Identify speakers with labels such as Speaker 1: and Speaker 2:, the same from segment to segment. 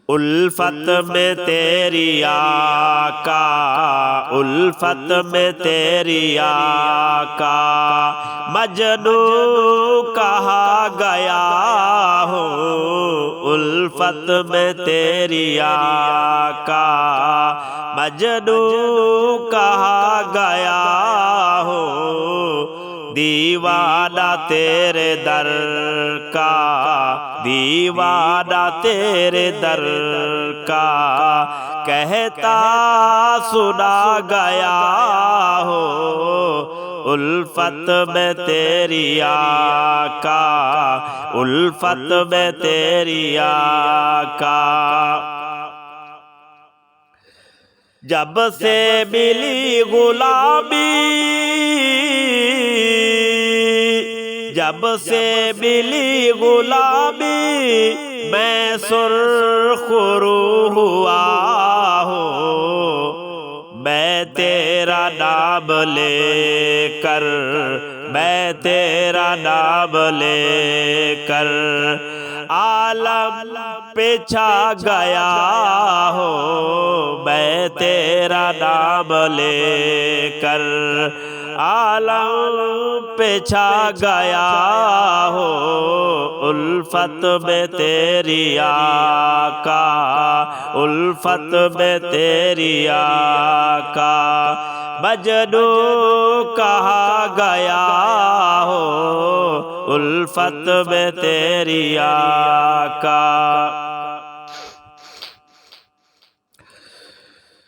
Speaker 1: الفت میں تیری آقا، الفت میں تیری آقا، مجنوں کہا گیا ہوں الفت میں تیری آقا، مجنوں کہا گیا ہوں دیوانہ تیرے در کا، دیوانہ تیرے در کا، کہتا سنا گیا ہو الفت میں تیری آقا، الفت میں تیری آقا۔ جب سے ملی غلامی، جب سے ملی غلامی، میں سرخ رو ہوا ہوں، میں تیرا نام لے کر، میں تیرا نام لے کر عالم پہ چھا گیا ہوں، میں تیرا نام لے کر عالم پہ چھا گیا ہو الفت میں تیری آقا، الفت میں تیری آقا، مجنوں کہا گیا ہو الفت میں تیری آقا۔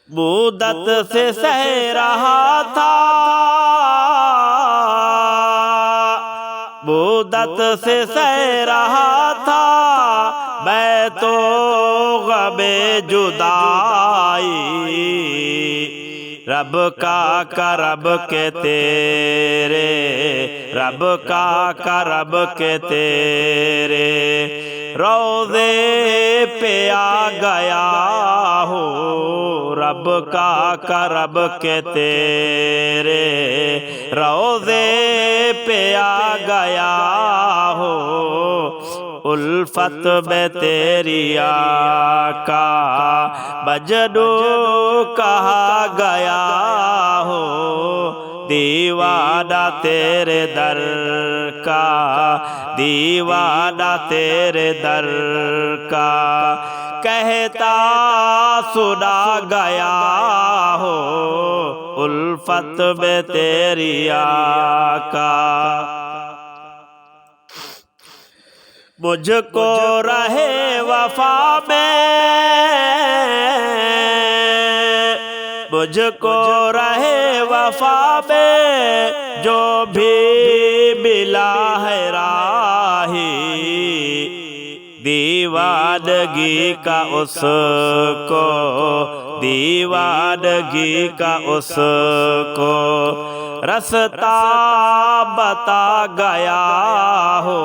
Speaker 1: مدت سے سہ رہا تھا، مدت سے سہ رہا تھا میں تو غم جدائی، رب کا کرم کے تیرے، رب کا کرم کے تیرے روضے پہ آ گیا ہوں، رب کا کرم کے تیرے روضے پہ آ گیا ہوں الفت میں تیری آقا، مجنوں کہا گیا ہوں دیوانہ تیرے در کا، دیوانہ تیرے در کا، کہتا سنا گیا ہو الفت میں تیری آقا۔ مجھ کو رہے وفا میں، مجھ کو رہے وفا میں جو بھی ملا ہے راہی، دیوانگی کا اس کو، دیوانگی کا اس کو رستہ بتا گیا ہو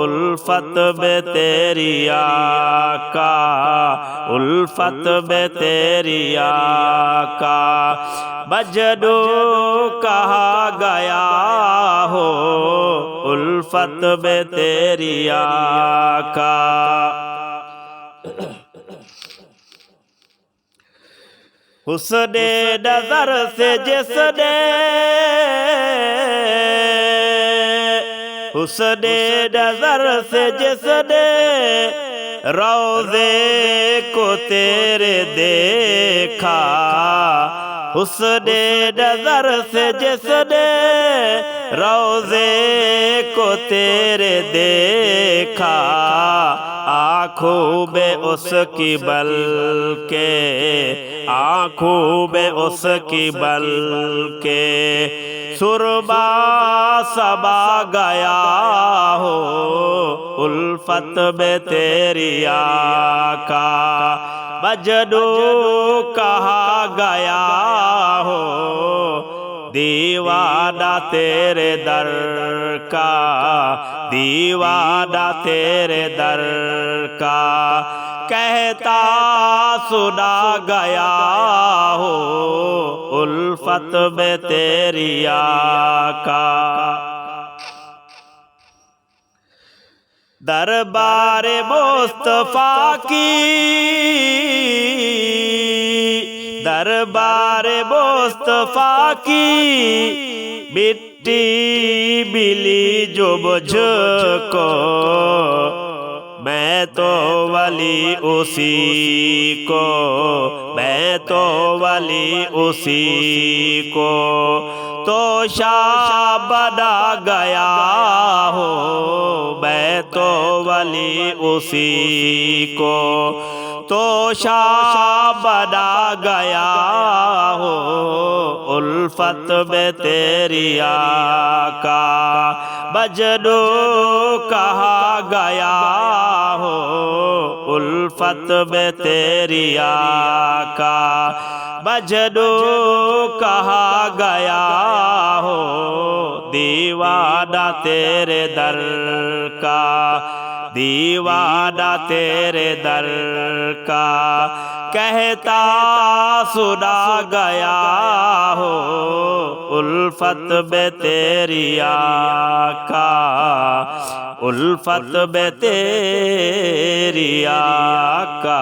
Speaker 1: الفت میں تیری آقا، الفت میں تیری آقا، مجنوں کہا گیا ہو الفت میں تیری آقا۔ حسن نظر سے جس نے، حسن نظر سے جس نے روضے کو تیرے دیکھا، حسن نظر سے جس نے روضے کو تیرے دیکھا، آنکھوں میں اس کی بل کے، آنکھوں میں اس کی بل کے سرما سما گیا ہو الفت میں تیری آقا، مجنوں کہا گیا ہو دیوانہ تیرے در کا، دیوانہ تیرے در کا، کہتا سنا گیا ہو الفت میں تیری آقا۔ دربار مصطفیٰ کی دربار مصطفیٰ کی مٹی ملی جو مجھ کو میں تو ولی اسی کو میں تو ولی اسی کو تو شاہ بنا گیا ہوں میں تو ولی اسی کو تو شاہ بنا گیا ہوں الفت میں تیری آقا مجنوں کہا گیا ہوں الفت میں تیری آقا مجنوں کہا گیا ہوں دیوانہ تیرے در کا دیوانہ تیرے در کا کہتا سنا گیا ہوں الفت میں تیری آقا الفت میں تیری آقا